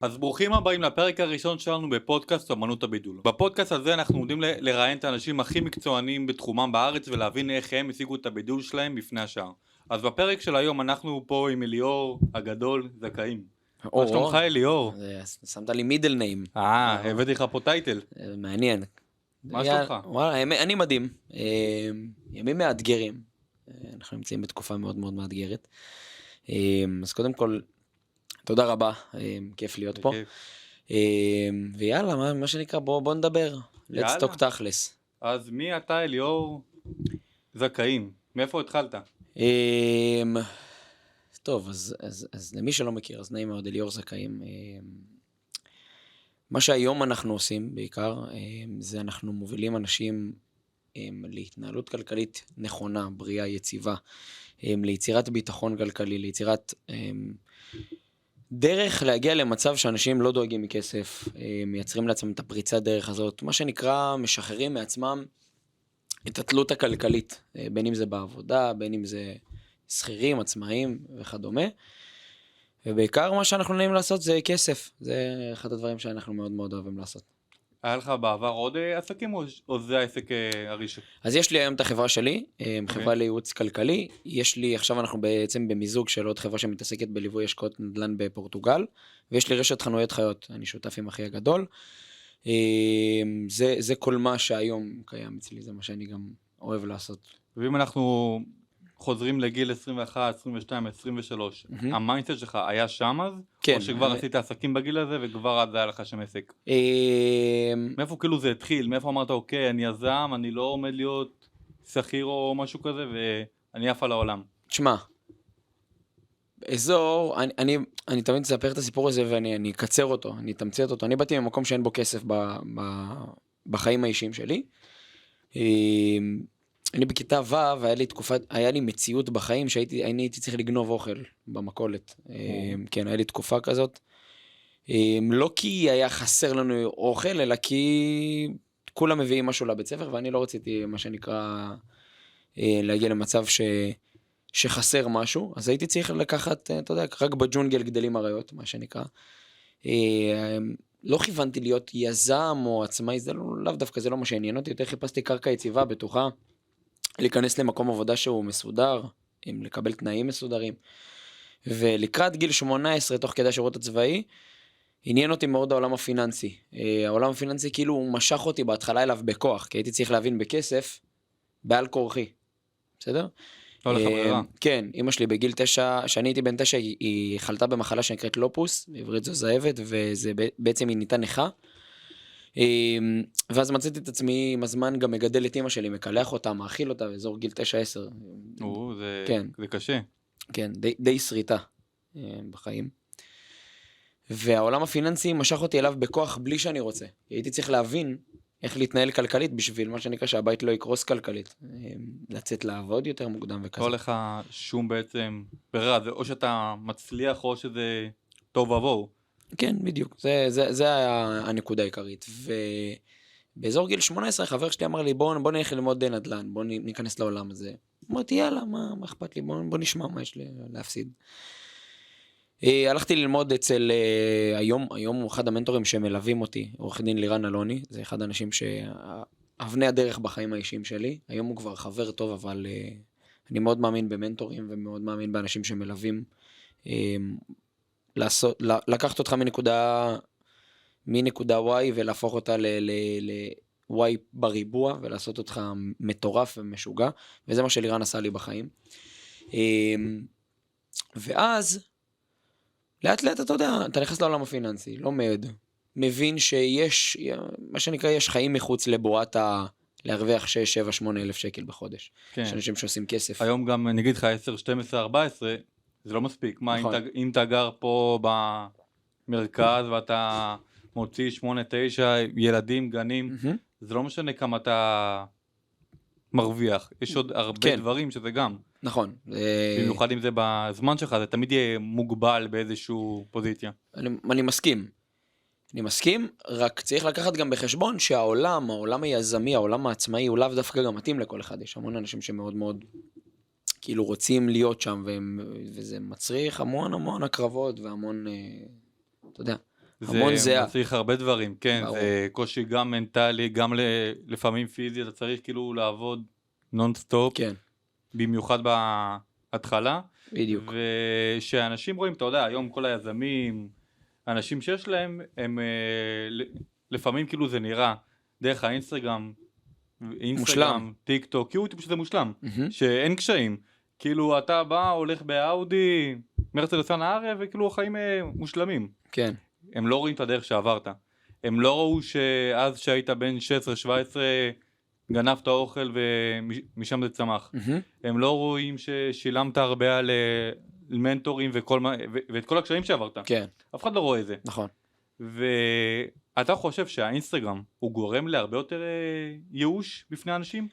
אז ברוכים הבאים לפרק הראשון שלנו בפודקאסט אמנות הבידול. בפודקאסט הזה אנחנו עומדים לראיין את האנשים הכי מקצוענים בתחומם בארץ ולהבין איך הם השיגו את הבידול שלהם בפני השאר. אז בפרק של היום אנחנו פה עם אליאור הגדול זכאים. מה שלומך אליאור? שמת לי מידל ניים. הבאתי לך פה טייטל. מעניין. מה שלומך? אני מדהים. ימים מאתגרים. אנחנו נמצאים בתקופה מאוד מאוד מאתגרת. אז קודם כל, תודה רבה, כיף להיות פה. ויאללה, מה שנקרא, בוא נדבר. let's talk תכלס. אז מי אתה אליאור זכאים? מאיפה התחלת? טוב, אז למי שלא מכיר, אז נעים מאוד, אליאור זכאים. מה שהיום אנחנו עושים בעיקר, זה אנחנו מובילים אנשים להתנהלות כלכלית נכונה, בריאה, יציבה, ליצירת ביטחון כלכלי, ליצירת דרך להגיע למצב שאנשים לא דואגים מכסף, מייצרים לעצמם את הפריצת דרך הזאת, מה שנקרא משחררים מעצמם את התלות הכלכלית, בין אם זה בעבודה, בין אם זה שכירים, עצמאים וכדומה. ובעיקר מה שאנחנו נעים לעשות זה כסף, זה אחד הדברים שאנחנו מאוד מאוד אוהבים לעשות. היה לך בעבר עוד עסקים או זה העסק הראשון? אז יש לי היום את החברה שלי, חברה לייעוץ כלכלי, יש לי, עכשיו אנחנו בעצם במיזוג של עוד חברה שמתעסקת בליווי השקעות נדל"ן בפורטוגל, ויש לי רשת חנויות חיות, אני שותף עם אחי הגדול, זה כל מה שהיום קיים אצלי, זה מה שאני גם אוהב לעשות. ואם אנחנו חוזרים לגיל 21, 22, 23, המיינדסט שלך היה שם אז? כן. או שכבר עשית עסקים בגיל הזה וכבר אז היה לך שם עסק? מאיפה כאילו זה התחיל? מאיפה אמרת אוקיי, אני יזם, אני לא עומד להיות שכיר או משהו כזה ואני עף על העולם? תשמע, אני תמיד אספר את הסיפור הזה ואני אקצר אותו, אני אתמצת אותו. אני באתי ממקום שאין בו כסף בחיים האישיים שלי. אני בכיתה ו' היה לי מציאות בחיים שהייתי צריך לגנוב אוכל במכולת. כן, היה לי תקופה כזאת. לא כי היה חסר לנו אוכל, אלא כי כולם מביאים משהו לבית ספר, ואני לא רציתי, מה שנקרא, להגיע למצב שחסר משהו. אז הייתי צריך לקחת, אתה יודע, רק בג'ונגל גדלים אריות, מה שנקרא. לא כיוונתי להיות יזם או עצמאי, זה לאו דווקא, זה לא מה שעניין אותי, יותר חיפשתי קרקע יציבה, בטוחה. להיכנס למקום עבודה שהוא מסודר, לקבל תנאים מסודרים. ולקראת גיל 18, תוך כדי השירות הצבאי, עניין אותי מאוד העולם הפיננסי. העולם הפיננסי כאילו הוא משך אותי בהתחלה אליו בכוח, כי הייתי צריך להבין בכסף, בעל כורחי. בסדר? לא לך ברירה. כן, אמא שלי בגיל 9, שאני הייתי בן 9, היא חלתה במחלה שנקראת לופוס, בעברית זו זאבת, וזה בעצם היא ניתה נכה. ואז מצאתי את עצמי עם הזמן גם מגדל את אמא שלי, מקלח אותה, מאכיל אותה, באזור גיל 9-10. זה קשה. כן, די שריטה בחיים. והעולם הפיננסי משך אותי אליו בכוח בלי שאני רוצה. הייתי צריך להבין איך להתנהל כלכלית בשביל מה שנקרא שהבית לא יקרוס כלכלית. לצאת לעבוד יותר מוקדם וכזה. לא לך שום בעצם ברירה, זה או שאתה מצליח או שזה טוב עבור. כן, בדיוק. זה הנקודה העיקרית. ובאזור גיל 18 חבר שלי אמר לי, בוא נלך ללמוד נדל"ן, בוא ניכנס לעולם הזה. אמרתי, יאללה, מה אכפת לי? בוא נשמע מה יש לי להפסיד. הלכתי ללמוד אצל, היום הוא אחד המנטורים שמלווים אותי, עורך דין לירן אלוני, זה אחד האנשים שאבני הדרך בחיים האישיים שלי, היום הוא כבר חבר טוב, אבל אני מאוד מאמין במנטורים, ומאוד מאמין באנשים שמלווים, לקחת אותך מנקודה Y, ולהפוך אותה ל-Y בריבוע, ולעשות אותך מטורף ומשוגע, וזה מה שלירן עשה לי בחיים. ואז, לאט לאט אתה יודע, אתה נכנס לעולם הפיננסי, לומד, מבין שיש, מה שנקרא, יש חיים מחוץ לבועת להרוויח 6, 7, 8 אלף שקל בחודש. כן. יש אנשים שעושים כסף. היום גם נגיד לך 10, 12, 14, זה לא מספיק. מה, נכון. אם אתה גר פה במרכז ואתה מוציא 8, 9 ילדים, גנים, זה לא משנה כמה אתה מרוויח. יש עוד הרבה דברים שזה גם. נכון. במיוחד אם זה בזמן שלך, זה תמיד יהיה מוגבל באיזשהו פוזיציה. אני מסכים, רק צריך לקחת גם בחשבון שהעולם היזמי, העולם העצמאי, הוא לאו דווקא גם מתאים לכל אחד. יש המון אנשים שמאוד מאוד כאילו רוצים להיות שם, וזה מצריך המון הקרבות והמון, אתה יודע, המון זהה. זה מצריך הרבה דברים, כן, ברור. זה קושי גם מנטלי, גם לפעמים פיזי, אתה צריך כאילו לעבוד נונסטופ, כן, במיוחד בהתחלה. בדיוק. ושאנשים רואים, אתה יודע, היום כל היזמים, האנשים שיש להם, הם לפעמים כאילו זה נראה דרך האינסטגרם, טיק טוק, יוטיוב שזה מושלם, שאין קשיים. כאילו אתה בא, הולך באאודי, מרצדס הארה, וכאילו החיים מושלמים. כן. הם לא רואים את הדרך שעברת. הם לא ראו שאז שהיית בן 16-17 גנבת אוכל ומשם זה צמח. הם לא רואים ששילמת הרבה על מנטורים ואת כל הקשיים שעברת. כן. אף אחד לא רואה את זה. נכון. ואתה חושב שהאינסטגרם הוא גורם להרבה יותר ייאוש בפני אנשים?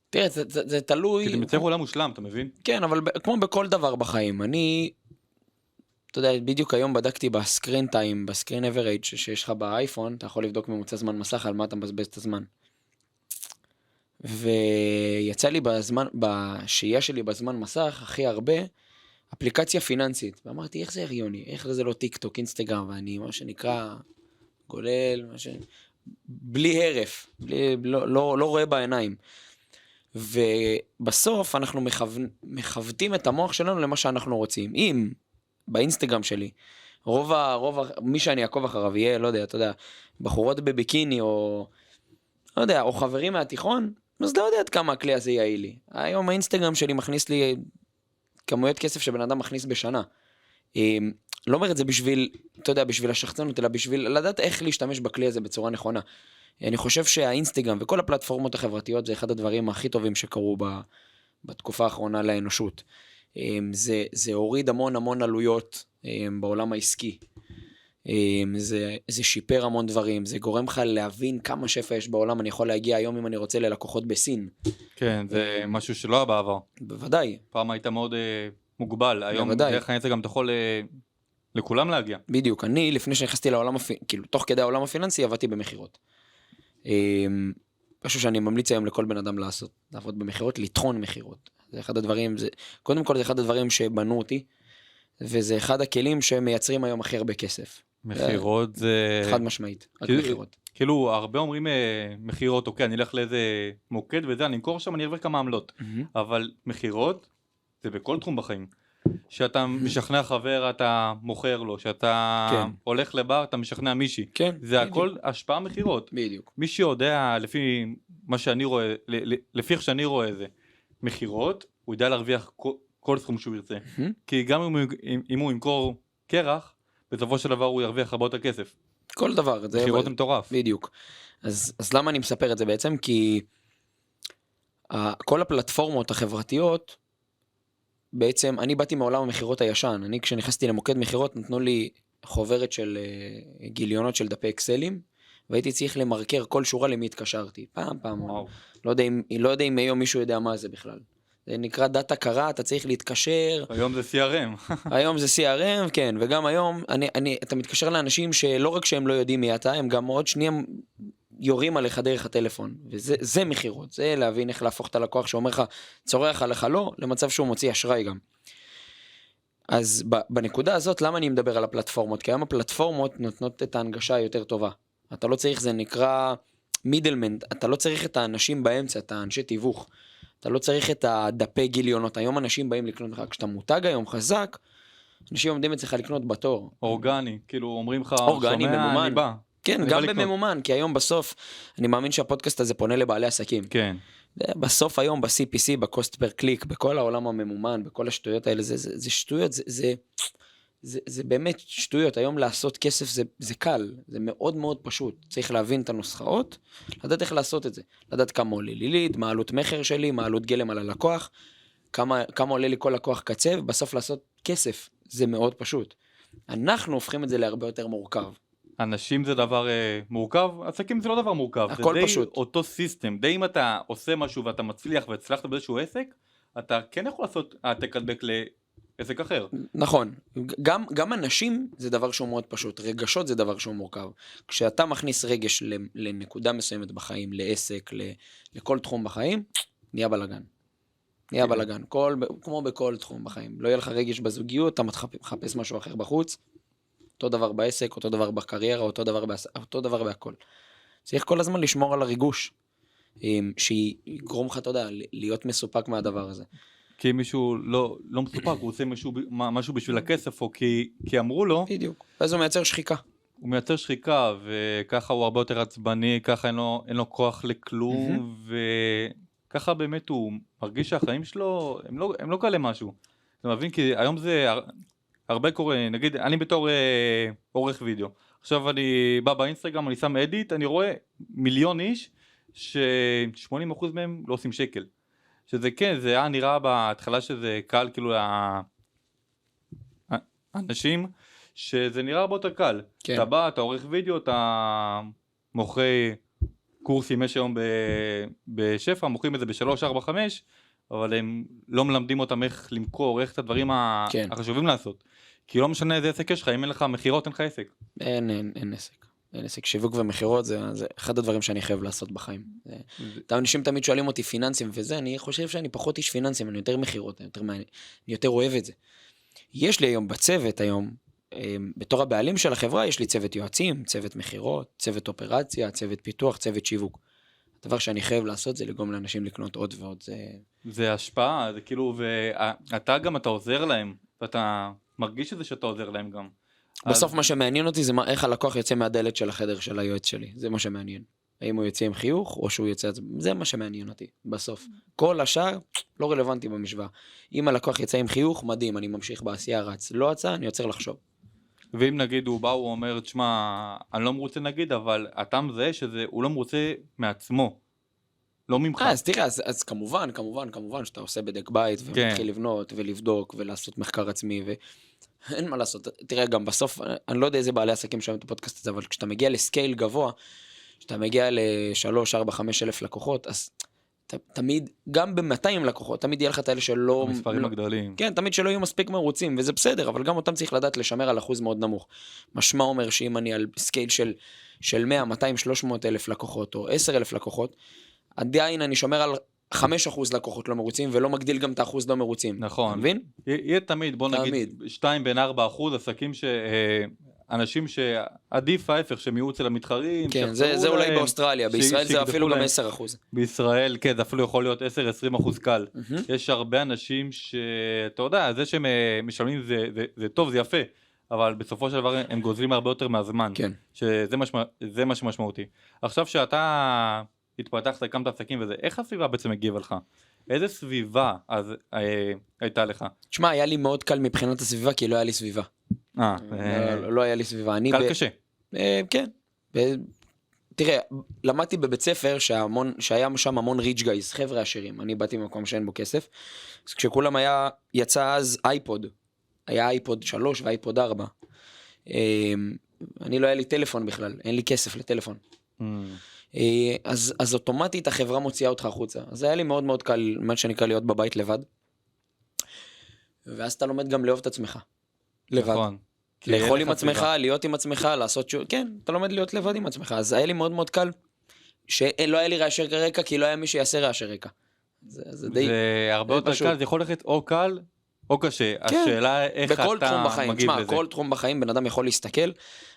תראה, זה תלוי... כי זה מצליח עולם מושלם, אתה מבין? כן, אבל כמו בכל דבר בחיים, אתה יודע, בדיוק היום בדקתי בסקרין טיים, בסקרין אברג' שיש לך באייפון, אתה יכול לבדוק ממוצע זמן מסך על מה אתה מבזבז את הזמן. ויצא לי בשהייה שלי בזמן מסך הכי הרבה אפליקציה פיננסית. ואמרתי, איך זה הריוני? איך זה לא טיק טוק, אינסטגרם, ואני מה שנקרא גולל, בלי הרף, לא רואה בעיניים. ובסוף אנחנו מכוותים את המוח שלנו למה שאנחנו רוצים. אם באינסטגרם שלי, מי שאני אעקוב אחריו יהיה, לא יודע, אתה יודע, בחורות בביקיני או, לא יודע, או חברים מהתיכון, אז לא יודע עד כמה הכלי הזה יעיל לי. היום האינסטגרם שלי מכניס לי כמויות כסף שבן אדם מכניס בשנה. לא אומר את זה בשביל, אתה יודע, בשביל השחצנות, אלא בשביל לדעת איך להשתמש בכלי הזה בצורה נכונה. אני חושב שהאינסטגרם וכל הפלטפורמות החברתיות זה אחד הדברים הכי טובים שקרו בתקופה האחרונה לאנושות. זה הוריד המון עלויות בעולם העסקי. זה שיפר המון דברים, זה גורם לך להבין כמה שפע יש בעולם. אני יכול להגיע היום אם אני רוצה ללקוחות בסין. כן, זה משהו שלא היה בעבר. בוודאי. פעם היית מאוד מוגבל, היום דרך האינסטגרם אתה יכול לכולם להגיע. בדיוק, אני לפני שנכנסתי לעולם, כאילו תוך כדי העולם הפיננסי עבדתי במחירות. משהו שאני ממליץ היום לכל בן אדם לעבוד במחירות, לטחון מחירות. זה אחד הדברים, קודם כל זה אחד הדברים שבנו אותי, וזה אחד הכלים שמייצרים היום הכי הרבה כסף. מחירות זה... חד משמעית, רק מחירות. כאילו, הרבה אומרים מחירות, אוקיי, אני אלך לאיזה מוקד וזה, אני אמכור שם, אני ארוויח כמה עמלות. אבל מחירות זה בכל תחום בחיים. שאתה משכנע חבר, אתה מוכר לו, שאתה הולך לבר, אתה משכנע מישהי. זה הכל השפעה מחירות. בדיוק. מי שיודע, לפי מה שאני רואה, לפי איך שאני רואה זה, מחירות, הוא יודע להרוויח כל סכום שהוא ירצה. כי גם אם הוא ימכור קרח, בסופו של דבר הוא ירוויח הרבה יותר כסף. כל דבר. מחירות הם מטורף. בדיוק. אז למה אני מספר את זה בעצם? כי כל הפלטפורמות החברתיות, בעצם אני באתי מעולם המחירות הישן. אני כשנכנסתי למוקד מחירות נתנו לי חוברת של גיליונות של דפי אקסלים, והייתי צריך למרקר כל שורה למי התקשרתי. פעם. לא יודע אם היום מישהו יודע מה זה בכלל. זה נקרא דאטה קרה, אתה צריך להתקשר. היום זה CRM. היום זה CRM, כן. וגם היום אתה מתקשר לאנשים שלא רק שהם לא יודעים מי אתה, הם גם עוד שנייה יורים עליך דרך הטלפון. וזה מחירות. זה להבין איך להפוך את הלקוח שאומר לך, צורח עליך לא, למצב שהוא מוציא אשראי גם. אז בנקודה הזאת, למה אני מדבר על הפלטפורמות? כי היום הפלטפורמות נותנות את ההנגשה היותר טובה. אתה לא צריך, זה נקרא מידלמן, אתה לא צריך את האנשים באמצע, את האנשי תיווך. אתה לא צריך את הדפי גיליונות. היום אנשים באים לקנות לך, כשאתה מותג היום חזק, אנשים עומדים אצלך לקנות בתור. אורגני, כאילו אומרים לך, אורגני, ממומן. אני בא. כן, גם בממומן, כי היום בסוף, אני מאמין שהפודקאסט הזה פונה לבעלי עסקים. כן. בסוף היום, ב-CPC, בקוסט פר קליק, בכל העולם הממומן, בכל השטויות האלה, זה שטויות, זה באמת שטויות. היום לעשות כסף זה קל, זה מאוד מאוד פשוט. צריך להבין את הנוסחאות, לדעת איך לעשות את זה. לדעת כמה עולה לי ליד, מה עלות מחר שלי, מה עלות גלם על הלקוח, כמה עולה לי כל לקוח קצב, בסוף לעשות כסף. זה מאוד פשוט. אנחנו הופכים את זה להרבה יותר מורכב. אנשים זה דבר מורכב, עסקים זה לא דבר מורכב. הכל זה די פשוט. אותו סיסטם. די אם אתה עושה משהו ואתה מצליח והצלחת באיזשהו עסק, אתה כן יכול לעשות העתק הדבק לעסק אחר. נכון. גם אנשים זה דבר שהוא מאוד פשוט. רגשות זה דבר שהוא מורכב. כשאתה מכניס רגש לנקודה מסוימת בחיים, לעסק, לכל תחום בחיים, נהיה בלגן. נהיה בלגן. כמו בכל תחום בחיים. לא יהיה לך רגש בזוגיות, אתה מחפש משהו אחר בחוץ. אותו דבר בעסק, אותו דבר בקריירה, אותו דבר בהכל. צריך כל הזמן לשמור על הריגוש, שיגרום לך, אתה יודע, להיות מסופק מהדבר הזה. כי מישהו לא מסופק, הוא עושה משהו בשביל הכסף, או כי אמרו לו. בדיוק. ואז הוא מייצר שחיקה. הוא מייצר שחיקה, וככה הוא הרבה יותר עצבני, ככה אין לו כוח לכלום, וככה באמת הוא מרגיש שהחיים שלו, הם לא כאלה משהו. אתה מבין? כי היום זה הרבה קורה, נגיד, אני בתור עורך וידאו, עכשיו אני בא באינסטגרם, אני שם אדיט, אני רואה מיליון איש, ש80% מהם לא עושים שקל. שזה כן, זה היה נראה בהתחלה שזה קל, כאילו, האנשים, שזה נראה הרבה יותר קל. כן. אתה בא, אתה עורך וידאו, אתה מוכרי קורסים, יש היום בשפע, מוכרים את זה ב3, 4, 5, אבל הם לא מלמדים אותם איך למכור, איך את הדברים כן. החשובים לעשות. כי לא משנה איזה עסק יש לך, אם אין לך מחירות, אין לך עסק. אין עסק. אין עסק. שיווק ומחירות זה אחד הדברים שאני חייב לעשות בחיים. אנשים תמיד שואלים אותי פיננסים וזה, אני חושב שאני פחות איש פיננסים, אני יותר מחירות, אני יותר אוהב את זה. יש לי היום בצוות היום, בתור הבעלים של החברה, יש לי צוות יועצים, צוות מחירות, צוות אופרציה, צוות פיתוח, צוות שיווק. הדבר שאני חייב לעשות זה לגרום לאנשים לקנות עוד ועוד. זה השפעה, זה כאילו, ואתה גם, אתה עוזר להם, ואתה מרגיש את זה שאתה עוזר להם גם. בסוף מה שמעניין אותי זה איך הלקוח יוצא מהדלת של החדר של היועץ שלי, זה מה שמעניין. האם הוא יוצא עם חיוך או שהוא יוצא, זה מה שמעניין אותי, בסוף. כל השאר לא רלוונטי במשוואה. אם הלקוח יצא עם חיוך, מדהים, אני ממשיך בעשייה רץ. לא יצא, אני יוצר לחשוב. ואם נגיד הוא בא, הוא אומר, תשמע, אני לא מרוצה נגיד, אבל אתה מזהה שהוא לא מרוצה מעצמו, לא ממך. אז תראה, אז כמובן, שאתה עושה בדק בית, ומתחיל לבנות ולבדוק ולעשות מחקר עצמי, ואין מה לעשות. תראה, גם בסוף, אני לא יודע איזה בעלי עסקים שם את הפודקאסט הזה, אבל כשאתה מגיע לסקייל גבוה, כשאתה מגיע ל3, 4, 5 אלף לקוחות, אז תמיד, גם ב200 לקוחות, תמיד יהיה לך את האלה שלא... המספרים הגדולים. כן, תמיד שלא יהיו מספיק מרוצים, וזה בסדר, אבל גם אותם צריך לדעת לשמר על אחוז מאוד נמוך. משמע אומר שאם אני על סקייל של 100, 200, 300 אלף לקוחות, או 10 אלף לקוחות, עדיין אני שומר על 5% לקוחות לא מרוצים, ולא מגדיל גם את האחוז לא מרוצים. נכון. אתה מבין? יהיה תמיד, בוא נגיד, 2 בין 4% עסקים אנשים שעדיף ההפך שהם יהיו אצל המתחרים. כן, זה אולי באוסטרליה, בישראל זה אפילו גם 10%. בישראל, כן, זה אפילו יכול להיות 10-20% קל. יש הרבה אנשים שאתה יודע, זה שהם משלמים זה טוב, זה יפה, אבל בסופו של דבר הם גוזלים הרבה יותר מהזמן. כן. שזה מה שמשמעותי. עכשיו שאתה התפתחת, הקמת עסקים וזה, איך הסביבה בעצם הגיבה לך? איזה סביבה אז הייתה לך? תשמע, היה לי מאוד קל מבחינת הסביבה, כי לא היה לי סביבה. לא היה לי סביבה. קל קשה. כן. תראה, למדתי בבית ספר שהיה שם המון ריץ' גייז, חבר'ה עשירים. אני באתי ממקום שאין בו כסף. אז כשכולם יצא אז אייפוד. היה אייפוד 3 ואייפוד 4. אני לא היה לי טלפון בכלל, אין לי כסף לטלפון. אז אוטומטית החברה מוציאה אותך החוצה. אז היה לי מאוד מאוד קל, מה שנקרא להיות בבית לבד. ואז אתה לומד גם לאהוב את עצמך. לבד. נכון. לאכול עם עצמך, להיות עם עצמך, לעשות שוב. כן, אתה לומד להיות לבד עם עצמך. אז היה לי מאוד מאוד קל, שלא היה לי רעשי רקע, כי לא היה מי שיעשה רעשי רקע. זה הרבה יותר קל, זה יכול ללכת או קל, או קשה. השאלה איך אתה מגיב לזה. בכל תחום בחיים בן אדם יכול להסתכל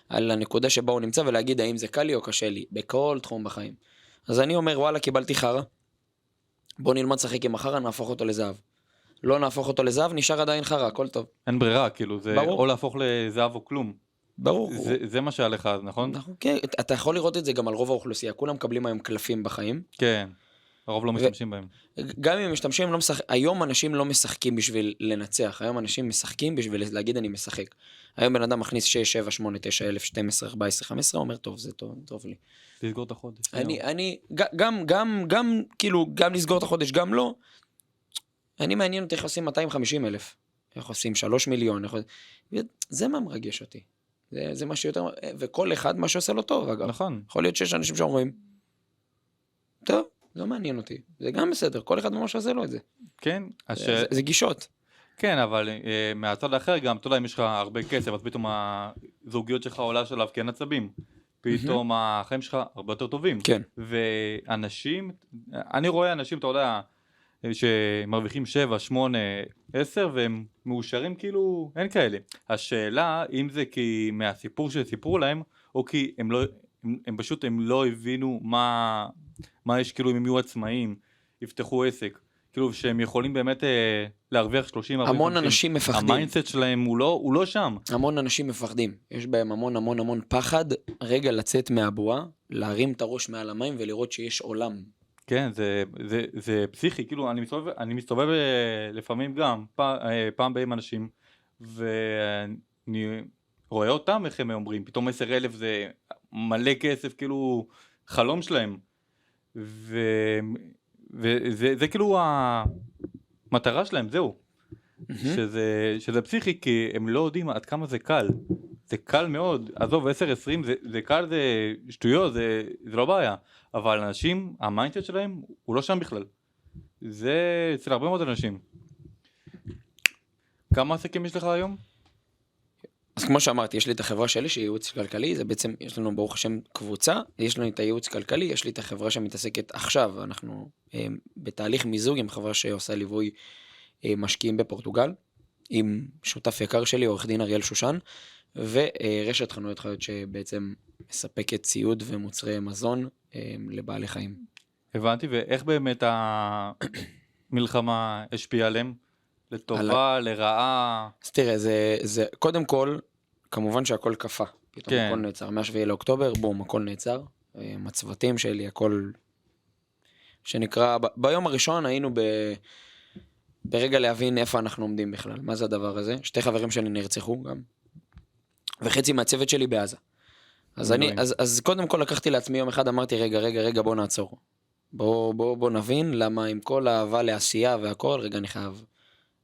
על הנקודה שבה הוא נמצא ולהגיד האם זה קל לי או קשה לי. בכל תחום בחיים. אז אני אומר, וואלה, קיבלתי חרה. בוא נלמד שחק עם החרה, נהפוך אותו לזהב. לא נהפוך אותו לזהב, נשאר עדיין חרה, הכל טוב. אין ברירה, כאילו, זה או להפוך לזהב או כלום. ברור. זה מה שהיה לך אז, נכון? נכון, כן. אתה יכול לראות את זה גם על רוב האוכלוסייה. כולם מקבלים היום קלפים בחיים. כן. הרוב לא משתמשים בהם. גם אם משתמשים, היום אנשים לא משחקים בשביל לנצח. היום אנשים משחקים בשביל להגיד אני משחק. היום בן אדם מכניס 6, 7, 8, 9, 1000, 12, 14, 15, אומר טוב, זה טוב לי. לסגור את החודש. גם לסגור את החודש, גם לא. אני מעניין אותי איך עושים 250,000. איך עושים 3 מיליון. זה מה מרגש אותי. זה מה שיותר, וכל אחד מה שעושה לו טוב, אגב. נכון. יכול להיות שיש אנשים שאומרים, טוב, לא מעניין אותי. זה גם בסדר, כל אחד ממש עושה לו את זה. כן. זה גישות. כן, אבל מהצד האחר גם, אתה יודע, אם יש לך הרבה כסף, אז פתאום הזוגיות שלך עולה שלב, כן עצבים. פתאום החיים שלך הרבה יותר טובים. כן. ואנשים, אני רואה אנשים, אתה יודע, שמרוויחים 7, 8, 10 והם מאושרים כאילו, אין כאלה. השאלה אם זה כי מהסיפור שסיפרו להם, או כי הם פשוט הם לא הבינו מה יש כאילו אם הם יהיו עצמאים, יפתחו עסק. כאילו שהם יכולים באמת להרוויח 30, 40, המון אנשים מפחדים. המיינדסט שלהם הוא לא שם. המון אנשים מפחדים. יש בהם המון פחד רגע לצאת מהבועה, להרים את הראש מעל המים ולראות שיש עולם. כן, זה פסיכי, כאילו אני מסתובב לפעמים גם, פעם בהם אנשים, ואני רואה אותם איך הם אומרים, פתאום 10,000 זה מלא כסף, כאילו חלום שלהם, וזה כאילו המטרה שלהם, זהו, שזה פסיכי, כי הם לא יודעים עד כמה זה קל, זה קל מאוד, עזוב 10-20, זה קל, זה שטויות, זה לא בעיה, אבל אנשים, המיינדסט שלהם הוא לא שם בכלל, זה אצל הרבה מאוד אנשים. כמה עסקים יש לך היום? אז כמו שאמרתי, יש לי את החברה שלי שהיא ייעוץ כלכלי, זה בעצם, יש לנו ברוך השם קבוצה, יש לנו את הייעוץ כלכלי, יש לי את החברה שמתעסקת עכשיו, אנחנו בתהליך מיזוג עם חברה שעושה ליווי משקיעים בפורטוגל, עם שותף יקר שלי, עורך דין אריאל שושן, ורשת חנויות חיות שבעצם מספקת ציוד ומוצרי מזון לבעלי חיים. הבנתי, ואיך באמת המלחמה השפיעה עליהם? לטובה, לרעה? אז תראה, זה קודם כל, כמובן שהכל קפה. פתאום הכל נעצר. מה-7 לאוקטובר, בום, הכל נעצר. הצוותים שלי, הכל שנקרא, ביום הראשון היינו ברגע להבין איפה אנחנו עומדים בכלל. מה זה הדבר הזה? 2 חברים שלי נרצחו גם. וחצי מהצוות שלי בעזה. אז קודם כל לקחתי לעצמי יום אחד, אמרתי, רגע, בוא נעצור. בוא נבין למה עם כל האהבה לעשייה והכל, רגע אני חייב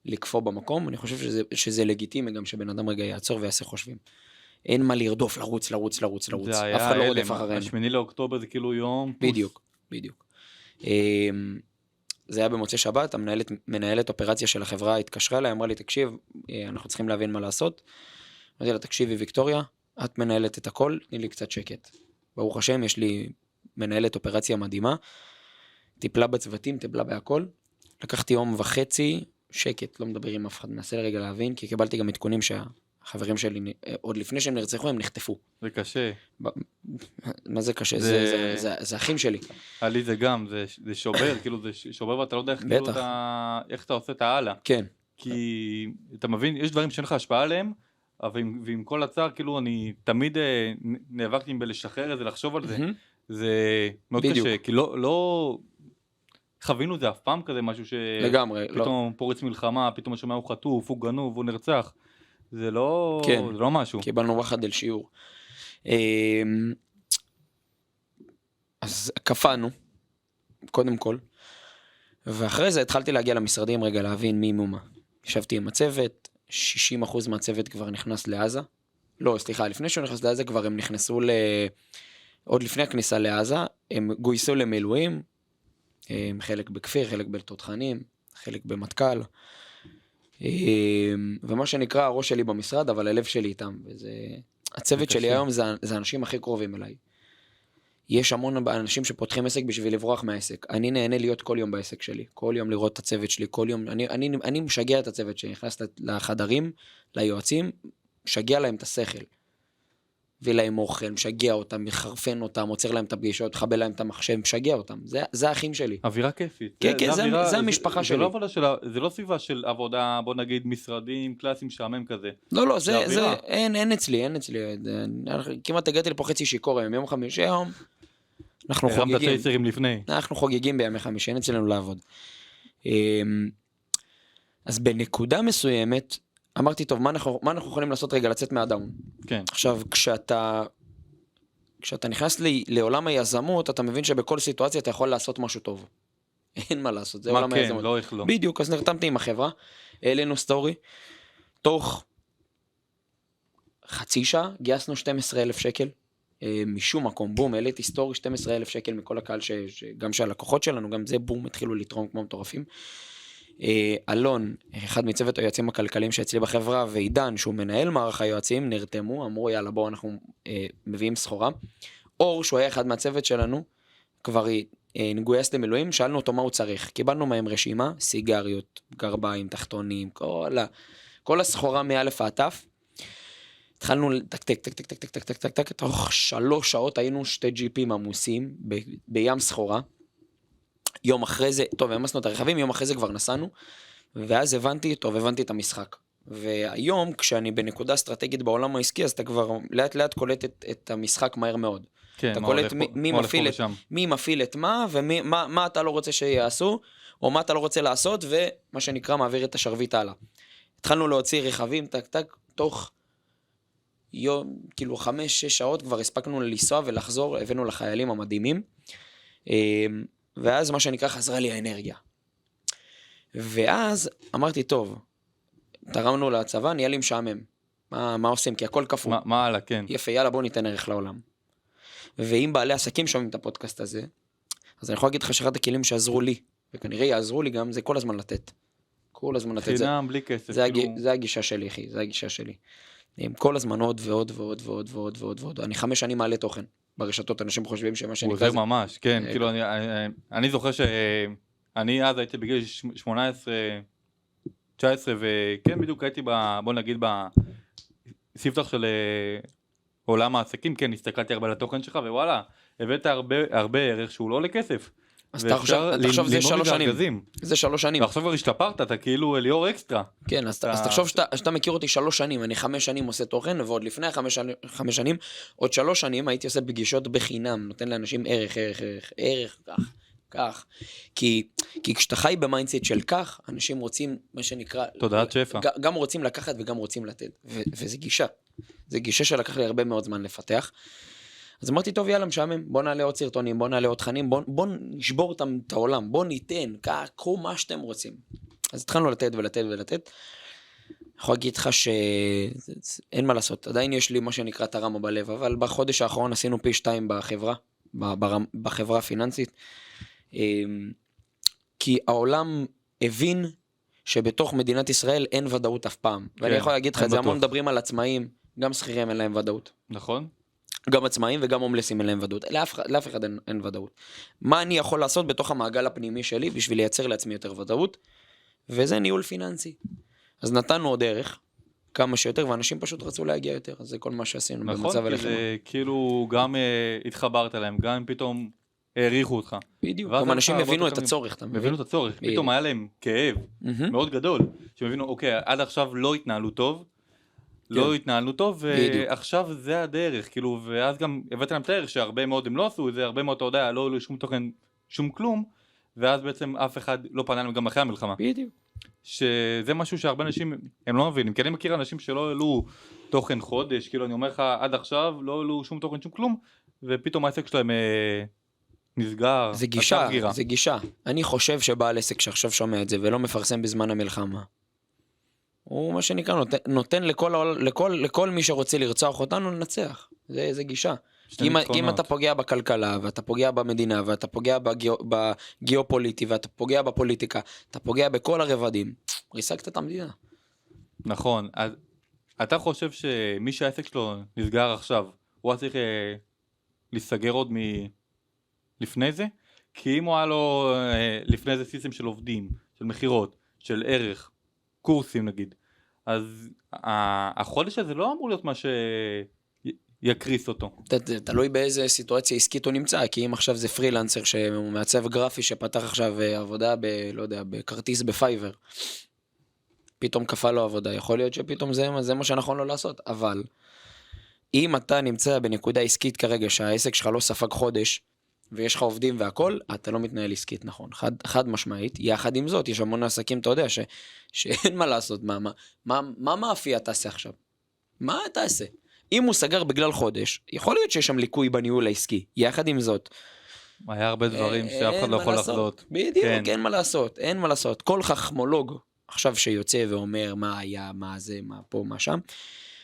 לקפוא במקום. אני חושב שזה לגיטימי גם שבן אדם רגע יעצור ויעשה חושבים. אין מה לרדוף, לרוץ. אף אחד לא רודף אחרינו. 8 לאוקטובר זה כאילו יום פוס. בדיוק. זה היה במוצאי שבת, מנהלת אופרציה של החברה התקשרה אליי, אמרה לי, תקשיב, אנחנו צריכים להבין מה לעשות. אמרתי לה, תקשיבי ויקטוריה, את מנהלת את הכל, תני לי קצת שקט. ברוך השם, יש לי מנהלת אופרציה מדהימה, טיפלה בצוותים, טיפלה בהכל. לקחתי יום וחצי, שקט, לא מדבר עם אף אחד, מנסה לרגע להבין, כי קיבלתי גם עדכונים שהחברים שלי, עוד לפני שהם נרצחו, הם נחטפו. זה קשה. מה זה קשה? זה אחים שלי. עלי זה גם, זה שובר, כאילו זה שובר ואתה לא יודע איך אתה עושה את הלאה. כן. כי אתה מבין, יש דברים שאין לך השפעה עליהם, ועם כל הצער, כאילו אני תמיד נאבקתי בלשחרר את זה, לחשוב על זה. זה מאוד קשה, כי לא חווינו את זה אף פעם כזה, משהו שפתאום פורץ מלחמה, פתאום שומע הוא חטוף, הוא גנוב, הוא נרצח. זה לא משהו. קיבלנו וואחד אל שיעור. אז קפאנו, קודם כל, ואחרי זה התחלתי להגיע למשרדים רגע להבין מי מה. ישבתי עם הצוות, 60% מהצוות כבר נכנס לעזה. לא, סליחה, לפני שהוא נכנס לעזה כבר הם נכנסו עוד לפני הכניסה לעזה, הם גויסו למילואים, חלק בכפיר, חלק בתותחנים, חלק במטכ"ל, ומה שנקרא הראש שלי במשרד, אבל הלב שלי איתם, הצוות שלי היום זה האנשים הכי קרובים אליי. יש המון אנשים שפותחים עסק בשביל לברוח מהעסק. אני נהנה להיות כל יום בעסק שלי, כל יום לראות את הצוות שלי, כל יום, אני משגע את הצוות שלי, נכנס לחדרים, ליועצים, משגע להם את השכל. מביא להם אוכל, משגע אותם, מחרפן אותם, עוצר להם את הפגישות, חבל להם את המחשב, משגע אותם. זה האחים שלי. אווירה כיפית. כן, זה המשפחה שלי. זה לא סביבה של עבודה, בוא נגיד משרדים, קלאסים שעמם כזה. לא, אין אצלי. כמעט הגעתי לפה חצי שיקור היום, יום חמישי היום. אנחנו חוגגים בימי חמישי, אין אצלנו לעבוד. אז בנקודה מסוימת, אמרתי, טוב, מה אנחנו יכולים לעשות רגע לצאת מהדאון? כן. עכשיו, כשאתה נכנס לעולם היזמות, אתה מבין שבכל סיטואציה אתה יכול לעשות משהו טוב. אין מה לעשות, זה עולם היזמות. לא איך לא. בדיוק, אז נרתמתי עם החברה, העלינו סטורי, תוך חצי שעה גייסנו 12,000 שקל, משום מקום, בום, העליתי סטורי 12,000 שקל מכל הקהל, גם שהלקוחות שלנו, גם זה בום, התחילו לתרום כמו מטורפים. אלון, אחד מצוות היועצים הכלכליים שאצלי בחברה, ועידן, שהוא מנהל מערך היועצים, נרתמו, אמרו יאללה בואו אנחנו מביאים סחורה. אור, שהוא היה אחד מהצוות שלנו, כבר נגויס למילואים, שאלנו אותו מה הוא צריך. קיבלנו מהם רשימה, סיגריות, גרביים, תחתונים, כל הסחורה מאלף העטף. התחלנו לתקתק, טק, טק, טק, טק, טק, טק, טק, תוך 3 שעות היינו 2 ג'יפים עמוסים בים סחורה. יום אחרי זה, טוב, המסנו את הרכבים, יום אחרי זה כבר נסענו, ואז הבנתי את המשחק. והיום, כשאני בנקודה אסטרטגית בעולם העסקי, אז אתה כבר לאט לאט קולט את המשחק מהר מאוד. כן, אתה קולט מי מפעיל את מה, ומה אתה לא רוצה שיעשו, או מה אתה לא רוצה לעשות, ומה שנקרא מעביר את השרביט הלאה. התחלנו להוציא רכבים, טק טק, תוך יום, כאילו 5-6 שעות כבר הספקנו לנסוע ולחזור, הבאנו לחיילים המדהימים, ואז מה שנקרא חזרה לי האנרגיה. ואז אמרתי, טוב, תרמנו לצבא, נהיה לי משעמם. מה עושים? כי הכל כפו. מה הלאה, כן. יפה, יאללה, בוא ניתן ערך לעולם. ואם בעלי עסקים שומעים את הפודקאסט הזה, אז אני יכול להגיד לך שאחד הכלים שעזרו לי, וכנראה יעזרו לי גם, זה כל הזמן לתת. כל הזמן לתת. חינם, בלי כסף. זה הגישה שלי, אחי, זה הגישה שלי. כל הזמן עוד ועוד ועוד ועוד ועוד ועוד ועוד. אני 5 שנים מעלה תוכן ברשתות, אנשים חושבים שמה שנקרא זה ממש, כן, כאילו אני זוכר שאני אז הייתי בגיל 18, 19, וכן בדיוק הייתי בוא נגיד בספתח של עולם העסקים, כן, הסתכלתי הרבה על התוכן שלך, ווואלה, הבאת הרבה ערך שהוא לא עולה כסף. אז תחשוב זה 3 שנים. זה 3 שנים. ועכשיו כבר השתפרת, אתה כאילו ליאור אקסטרה. כן, אז תחשוב שאתה מכיר אותי 3 שנים, אני 5 שנים עושה תוכן, ועוד לפני 5 שנים, עוד 3 שנים הייתי עושה פגישות בחינם, נותן לאנשים ערך, כך. כי כשאתה חי במיינדסט של כך, אנשים רוצים, מה שנקרא, תודעת שפע. גם רוצים לקחת וגם רוצים לתת, וזה גישה. זה גישה שלקח לי הרבה מאוד זמן לפתח. אז אמרתי, טוב, יאללה, משעמם, בוא נעלה עוד סרטונים, בוא נעלה עוד תכנים, בוא נשבור את העולם, בוא ניתן, קחו מה שאתם רוצים. אז התחלנו לתת ולתת ולתת. אני יכול להגיד לך שאין מה לעשות, עדיין יש לי מה שנקרא תרמה בלב, אבל בחודש האחרון עשינו פי 2 בחברה הפיננסית, כי העולם הבין שבתוך מדינת ישראל אין ודאות אף פעם. ואני יכול להגיד לך, זה המון מדברים על עצמאים, גם שכירים אין להם ודאות. נכון. גם עצמאים וגם הומלסים אין להם ודאות. לאף אחד אין ודאות. מה אני יכול לעשות בתוך המעגל הפנימי שלי בשביל לייצר לעצמי יותר ודאות? וזה ניהול פיננסי. אז נתנו עוד ערך, כמה שיותר, ואנשים פשוט רצו להגיע יותר. אז זה כל מה שעשינו במצב הלחימה. נכון, כי כאילו גם התחברת להם, גם פתאום העריכו אותך. בדיוק, גם אנשים הבינו את הצורך. הבינו את הצורך, פתאום היה להם כאב מאוד גדול, שהם הבינו, אוקיי, עד עכשיו לא התנהלו טוב, ועכשיו זה הדרך, כאילו, ואז גם הבאת להם את הערך שהרבה מאוד הם לא עשו את זה, הרבה מאוד, אתה יודע, לא עלו שום תוכן, שום כלום, ואז בעצם אף אחד לא פנה להם גם אחרי המלחמה. בדיוק. שזה משהו שהרבה אנשים, הם לא מבינים, כי אני מכיר אנשים שלא העלו תוכן חודש, כאילו אני אומר לך, עד עכשיו לא העלו שום תוכן, שום כלום, ופתאום העסק שלהם נסגר. זה גישה. אני חושב שבעל עסק שעכשיו שומע את זה, ולא מפרסם בזמן המלחמה, הוא מה שנקרא, נותן לכל מי שרוצה לרצוח אותנו לנצח. זה גישה. כי אם אתה פוגע בכלכלה, ואתה פוגע במדינה, ואתה פוגע בגיאופוליטי, ואתה פוגע בפוליטיקה, אתה פוגע בכל הרבדים, ריסקת את המדינה. נכון. אז אתה חושב שמי שהעסק שלו נסגר עכשיו, הוא צריך להיסגר עוד לפני זה? כי אם הוא היה לו לפני זה סיסטם של עובדים, של מחירות, של ערך, קורסים נגיד, אז החודש הזה לא אמור להיות מה שיקריס אותו. תלוי באיזה סיטואציה עסקית הוא נמצא, כי אם עכשיו זה פרילנסר שהוא מעצב גרפי שפתח עכשיו עבודה לא יודע, בכרטיס בפייבר, פתאום קפה לו עבודה, יכול להיות שפתאום זה מה שנכון לו לעשות, אבל אם אתה נמצא בנקודה עסקית כרגע שהעסק שלך לא ספג חודש, ויש לך עובדים והכל, אתה לא מתנהל עסקית נכון, חד משמעית. יחד עם זאת, יש המון עסקים, אתה יודע, שאין מה לעשות, מה מאפייה תעשה עכשיו? מה תעשה? אם הוא סגר בגלל חודש, יכול להיות שיש שם ליקוי בניהול העסקי, יחד עם זאת. היה הרבה דברים שאף אחד לא יכול לחזות. בדיוק, אין מה לעשות. כל חכמולוג, עכשיו שיוצא ואומר מה היה, מה זה, מה פה, מה שם,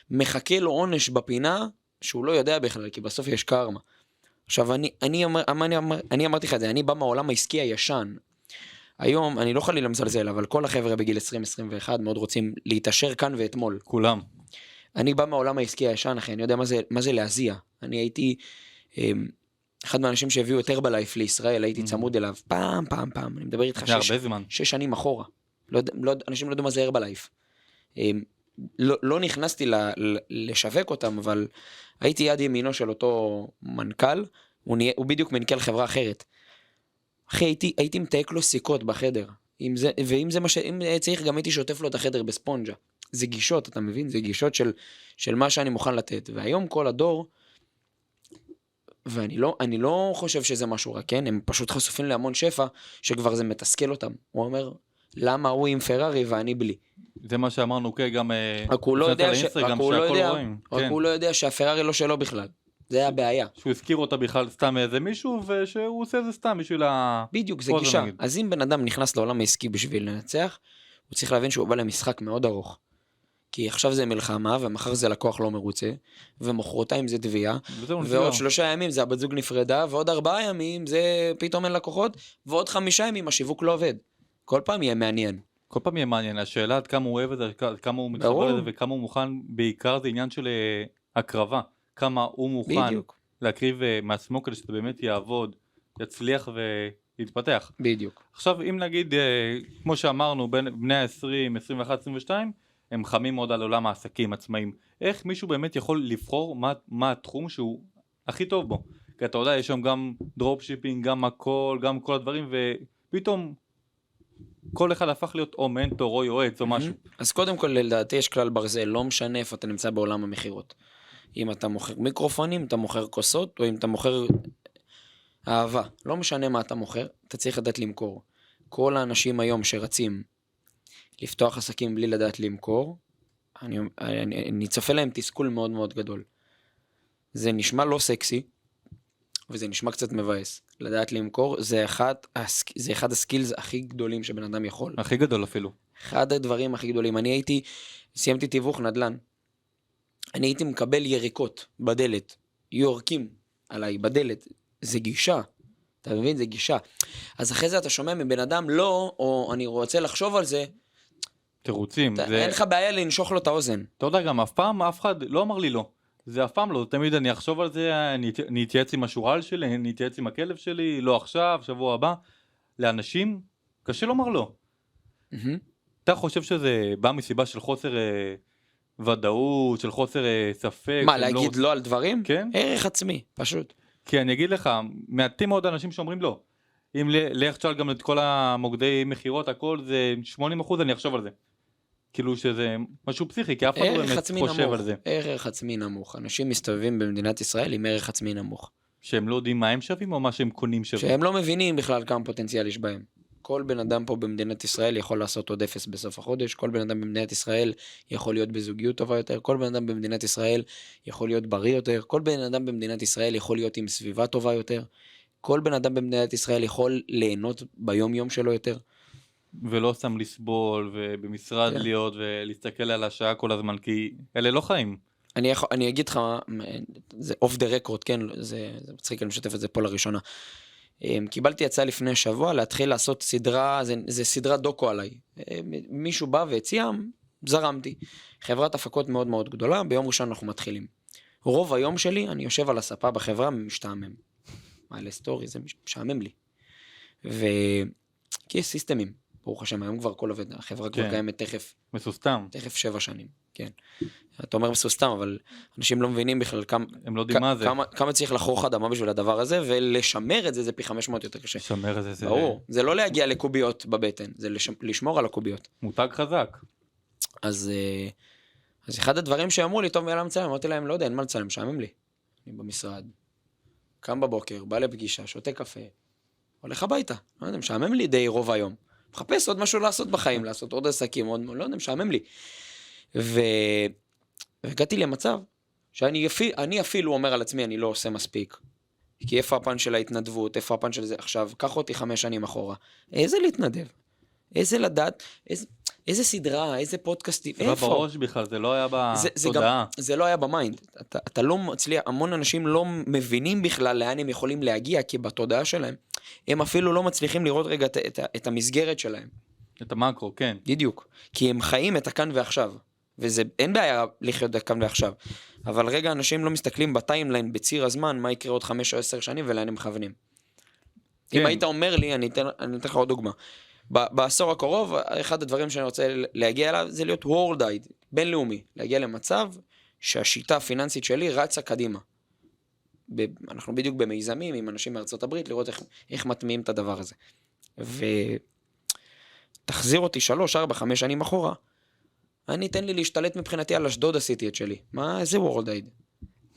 מחכה לו עונש בפינה, שהוא לא יודע בכלל, כי בסוף יש קרמה. עכשיו, אני אמרתי לך את זה, אני בא מהעולם העסקי הישן. היום, אני לא חלילה מזלזל, אבל כל החבר'ה בגיל 20-21 מאוד רוצים להתאשר כאן ואתמול. כולם. אני בא מהעולם העסקי הישן, אחי, אני יודע מה זה להזיע. אני הייתי אחד מהאנשים שהביאו יותר בלייף לישראל, הייתי צמוד אליו, פעם, אני מדבר איתך 6 שנים אחורה. אנשים לא יודעים מה זה הרבלייף. לא נכנסתי לשווק אותם, אבל הייתי יד ימינו של אותו מנכ"ל, הוא בדיוק מנכ"ל חברה אחרת. אחי, הייתי מתייק לו סיכות בחדר, ואם זה מה אם צריך, גם הייתי שוטף לו את החדר בספונג'ה. זה גישות, אתה מבין? זה גישות של מה שאני מוכן לתת. והיום כל הדור, ואני לא חושב שזה משהו רע, כן? הם פשוט חשופים להמון שפע, שכבר זה מתסכל אותם. הוא אומר, למה הוא עם פרארי ואני בלי? זה מה שאמרנו, כן, גם... רק הוא לא יודע שהפרארי לא שלו בכלל. זה הבעיה. שהוא הזכיר אותה בכלל סתם איזה מישהו, ושהוא עושה זה סתם בשביל ה... בדיוק, זה גישה. אז אם בן אדם נכנס לעולם העסקי בשביל לנצח, הוא צריך להבין שהוא בא למשחק מאוד ארוך. כי עכשיו זה מלחמה, ומחר זה לקוח לא מרוצה, ומחרתיים זה תביעה, ועוד 3 ימים זה הבת זוג נפרדה, ועוד 4 ימים זה פתאום אין לקוחות, ועוד 5 ימים השיווק לא עובד. כל פעם יהיה מעניין. כל פעם יהיה מעניין. השאלה עד כמה הוא אוהב את זה, עד כמה הוא מתחבר לזה, וכמה הוא מוכן, בעיקר זה עניין של הקרבה. כמה הוא מוכן להקריב מעצמו כדי שזה באמת יעבוד, יצליח ויתפתח. בדיוק. עכשיו, אם נגיד, כמו שאמרנו, בני ה-20, 21, 22, הם חמים מאוד על עולם העסקים עצמאים. איך מישהו באמת יכול לבחור מה התחום שהוא הכי טוב בו? כי אתה יודע, יש שם גם דרופשיפינג, גם הכל, גם כל הדברים, ופתאום כל אחד הפך להיות או מנטור או יועץ או משהו. אז קודם כל, לדעתי יש כלל ברזל, לא משנה איפה אתה נמצא בעולם המחירות. אם אתה מוכר מיקרופונים, אתה מוכר כוסות, או אם אתה מוכר אהבה. לא משנה מה אתה מוכר, אתה צריך לדעת למכור. כל האנשים היום שרצים לפתוח עסקים בלי לדעת למכור, אני צופה להם תסכול מאוד מאוד גדול. זה נשמע לא סקסי, וזה נשמע קצת מבאס. לדעת למכור, זה אחד הסקילס הכי גדולים שבן אדם יכול. הכי גדול אפילו. אחד הדברים הכי גדולים. סיימתי תיווך נדל"ן. אני הייתי מקבל יריקות בדלת, יורקים עליי בדלת, זה גישה, אתה מבין? זה גישה. אז אחרי זה אתה שומע מבן אדם לא, או אני רוצה לחשוב על זה, תירוצים. אין לך בעיה לנשוך לו את האוזן. אתה יודע גם, אף פעם אף אחד לא אמר לי לא. זה אף פעם לא, תמיד אני אחשוב על זה, אני אתייעץ עם השורל שלי, אני אתייעץ עם הכלב שלי, לא עכשיו, שבוע הבא. לאנשים, קשה לומר לא. אתה חושב שזה בא מסיבה של חוסר ודאות, של חוסר ספק? מה, להגיד לא על דברים? כן. ערך עצמי, פשוט. כי אני אגיד לך, מעטים מאוד אנשים שאומרים לא. אם לך תשאל גם את כל המוקדי מחירות, הכל זה 80%, אני אחשוב על זה. כאילו שזה משהו פסיכי, כי אף אחד לא באמת חושב על זה. ערך עצמי נמוך. אנשים מסתובבים במדינת ישראל עם ערך עצמי נמוך. שהם לא יודעים מה הם שווים או מה שהם קונים שווים? שהם לא מבינים בכלל כמה פוטנציאל יש בהם. כל בן אדם פה במדינת ישראל יכול לעשות עוד 0 בסוף החודש, כל בן אדם במדינת ישראל יכול להיות בזוגיות טובה יותר, כל בן אדם במדינת ישראל יכול להיות בריא יותר, כל בן אדם במדינת ישראל יכול להיות עם סביבה טובה יותר, כל בן אדם במדינת ישראל יכול ליהנות ביום יום שלו יותר. ולא סתם לסבול ובמשרד להיות ולהסתכל על השעה כל הזמן, כי אלה לא חיים. אני אגיד לך, זה off the record, כן, זה מצחיק, אני משתף את זה פה לראשונה. קיבלתי הצעה לפני שבוע להתחיל לעשות סדרה, זה סדרת דוקו עליי. מישהו בא והציע, זרמתי. חברת הפקות מאוד מאוד גדולה, ביום ראשון אנחנו מתחילים. רוב היום שלי, אני יושב על הספה בחברה, משתעמם. מעלה סטורי, זה משעמם לי. כי יש סיסטמים, ברוך השם, היום כבר כל עובד, החברה כבר קיימת תכף. מסוסתם. תכף 7 שנים, כן. אתה אומר מסוסתם, אבל אנשים לא מבינים בכלל הם לא יודעים מה זה. כמה צריך לחרוך אדמה בשביל הדבר הזה, ולשמר את זה, זה פי 500 יותר קשה. לשמר את זה, זה... ברור, זה לא להגיע לקוביות בבטן, זה לשמור על הקוביות. מותג חזק. אז אחד הדברים שאמרו לי, טוב, יאללה מצלם, אמרתי להם, לא יודע, אין מה לצלם, משעמם לי. אני במשרד, קם בבוקר, בא לפגישה, שותה קפה, הולך הביתה, לא יודע, משעמם לי די רוב היום. מחפש עוד משהו לעשות בחיים, לעשות עוד עסקים, עוד, לא יודע, משעמם לי. והגעתי למצב שאני אפילו אומר על עצמי, אני לא עושה מספיק. כי איפה הפן של ההתנדבות, איפה הפן של זה, עכשיו, קח אותי 5 שנים אחורה. איזה להתנדב? איזה לדעת? איזה סדרה, איזה פודקאסטים, איפה? זה לא בראש בכלל, זה לא היה בתודעה. זה לא היה במיינד. אתה לא מצליח, המון אנשים לא מבינים בכלל לאן הם יכולים להגיע, כי בתודעה שלהם, הם אפילו לא מצליחים לראות רגע את המסגרת שלהם. את המקרו, כן. בדיוק. כי הם חיים את הכאן ועכשיו. וזה, אין בעיה לחיות את הכאן ועכשיו. אבל רגע, אנשים לא מסתכלים בטיימליין, בציר הזמן, מה יקרה עוד 5 או 10 שנים ולאן הם מכוונים. כן. אם היית אומר לי, אני אתן לך עוד דוגמה. בעשור הקרוב, אחד הדברים שאני רוצה להגיע אליו, זה להיות worldwide, בינלאומי, להגיע למצב שהשיטה הפיננסית שלי רצה קדימה. אנחנו בדיוק במיזמים עם אנשים מארצות הברית, לראות איך מטמיעים את הדבר הזה. ותחזיר אותי 3, 4, 5 שנים אחורה, אני אתן לי להשתלט מבחינתי על אשדוד עשיתי את שלי. מה, זה worldwide.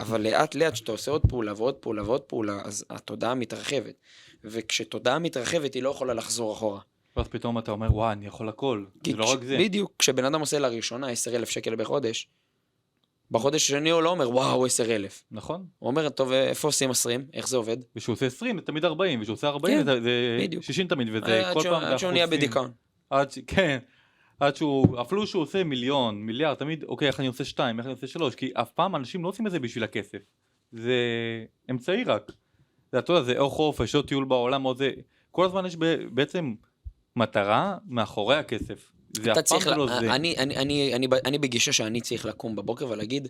אבל לאט לאט שאתה עושה עוד פעולה ועוד פעולה ועוד פעולה, אז התודעה מתרחבת. וכשתודעה מתרחבת היא לא יכולה לחזור אחורה. ואז פתאום אתה אומר, וואי, אני יכול הכל. זה לא רק זה. בדיוק, כשבן אדם עושה לראשונה 10,000 שקל בחודש, בחודש השני הוא לא אומר, וואו, 10,000. נכון. הוא אומר, טוב, איפה עושים 20? איך זה עובד? ושהוא עושה 20, זה תמיד 40, ושהוא עושה 40, זה 60 תמיד, וזה כל פעם עד שהוא נהיה בדיכאון. כן. עד שהוא, אפילו שהוא עושה מיליון, מיליארד, תמיד, אוקיי, איך אני עושה 2, איך אני עושה 3, כי אף פעם אנשים לא עושים את זה בשביל הכסף. זה אמצעי רק. זה, אתה יודע, זה או חופש, או טיול בעולם, או זה, כל הזמן יש בעצם מטרה מאחורי הכסף. זה אף פעם לא זה. אני בגישה שאני צריך לקום בבוקר ולהגיד,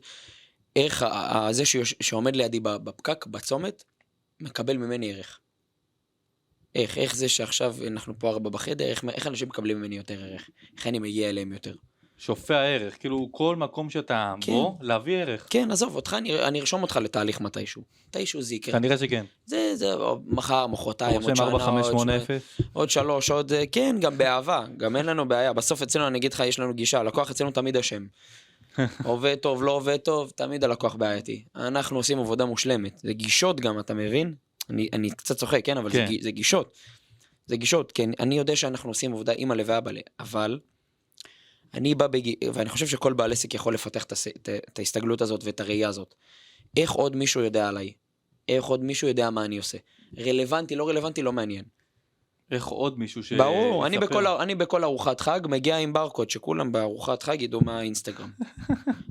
איך זה שעומד לידי בפקק, בצומת, מקבל ממני ערך. איך זה שעכשיו אנחנו פה 4 בחדר, איך אנשים מקבלים ממני יותר ערך? איך אני מגיע אליהם יותר? שופע ערך, כאילו כל מקום שאתה בו, להביא ערך. כן, עזוב, אותך, אני ארשום אותך לתהליך מתישהו. מתישהו זה יקרה. כנראה שכן. זה מחר, מחרתיים, עוד שנה, 4-5-8-0. עוד 3, עוד, כן, גם באהבה, גם אין לנו בעיה. בסוף אצלנו, אני אגיד לך, יש לנו גישה, הלקוח אצלנו תמיד אשם. עובד טוב, לא עובד טוב, תמיד הלקוח בעייתי. אנחנו עושים עבודה מושלמת. זה גישות גם, אתה מבין? אני קצת צוחק, כן, אבל זה גישות. זה גישות, כן, אני יודע שאנחנו עושים עבודה עם הלב ואבא, אבל אני בא ואני חושב שכל בעל עסק יכול לפתח את ההסתגלות הזאת ואת הראייה הזאת. איך עוד מישהו יודע עליי? איך עוד מישהו יודע מה אני עושה? רלוונטי, לא רלוונטי, לא מעניין. איך עוד מישהו ש... ברור, אני בכל ארוחת חג מגיע עם ברקוד, שכולם בארוחת חג ידעו מה האינסטגרם.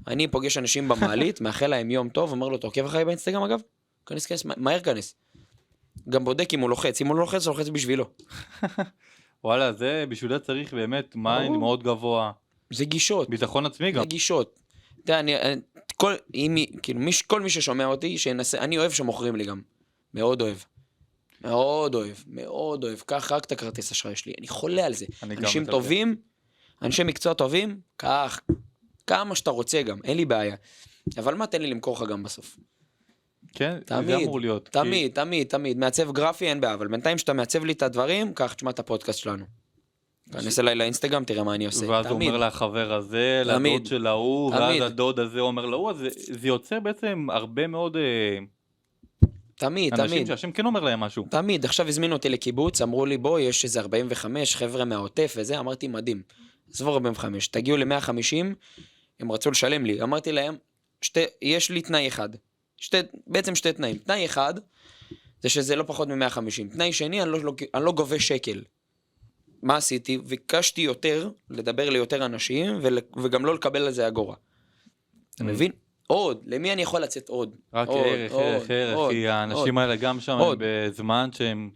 אני פוגש אנשים במעלית, מאחל להם יום טוב, אומר לו, אתה עוקב אחרי באינסטגרם אגב? כנס, מהר כנס. גם בודק אם הוא לוחץ, אם הוא לא לוחץ, הוא לוחץ בשבילו. וואלה, זה בשביל זה צריך באמת מיינד מאוד גבוה. זה גישות. ביטחון עצמי גם. זה גישות. אתה יודע, כל מי ששומע אותי, שינסה, אני אוהב שמוכרים לי גם. מאוד אוהב. מאוד אוהב, מאוד אוהב. קח רק את הכרטיס אשראי שלי. אני חולה על זה. אנשים טובים, אנשי מקצוע טובים, קח. כמה שאתה רוצה גם, אין לי בעיה. אבל מה תן לי למכור לך גם בסוף? כן, זה אמור להיות. תמיד. מעצב גרפי אין בעיה, אבל בינתיים שאתה מעצב לי את הדברים, קח, תשמע את הפודקאסט שלנו. כנס אליי לאינסטגרם, תראה מה אני עושה. ואז הוא אומר לחבר הזה, לדוד של ההוא, ואז הדוד הזה אומר להוא, אז זה יוצא בעצם הרבה מאוד אנשים שהשם כן אומר להם משהו. תמיד, עכשיו הזמינו אותי לקיבוץ, אמרו לי בוא, יש איזה 45 חבר'ה מהעוטף וזה, אמרתי מדהים. עזבו 45, תגיעו ל-150, הם רצו לשלם לי, אמרתי להם, יש לי תנאי אחד. בעצם 2 תנאים. תנאי אחד, זה שזה לא פחות מ-150. תנאי שני, אני לא גובה שקל. מה עשיתי? ביקשתי יותר, לדבר ליותר אנשים, וגם לא לקבל על זה אגורה. אתה מבין? עוד. למי אני יכול לצאת עוד? רק ערך, כי האנשים האלה גם שם הם בזמן שהם